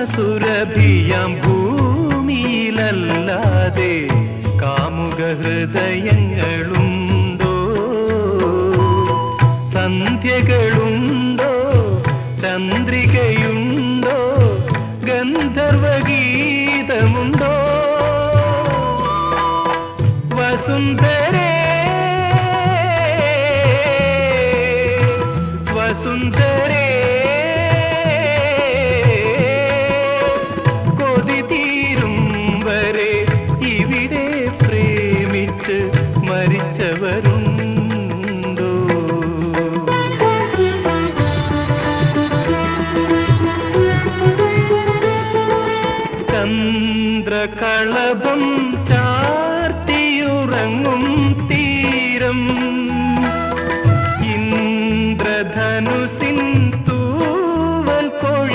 സുരഭിയാം ഭൂമിയിലല്ലാതെ കാമുക ഹൃദയങ്ങളുണ്ടോ? സന്ധ്യകളുണ്ടോ? ചന്ദ്രികയുണ്ടോ? ഗന്ധർവഗീതമുണ്ടോ? വസുന്ധരേ വസുന്ധരേ കൊതി തീരും വരെ ഇവിടെ പ്രേമിച്ച് മരിച്ചവരുണ്ടോ? ചന്ദ്രകളഭ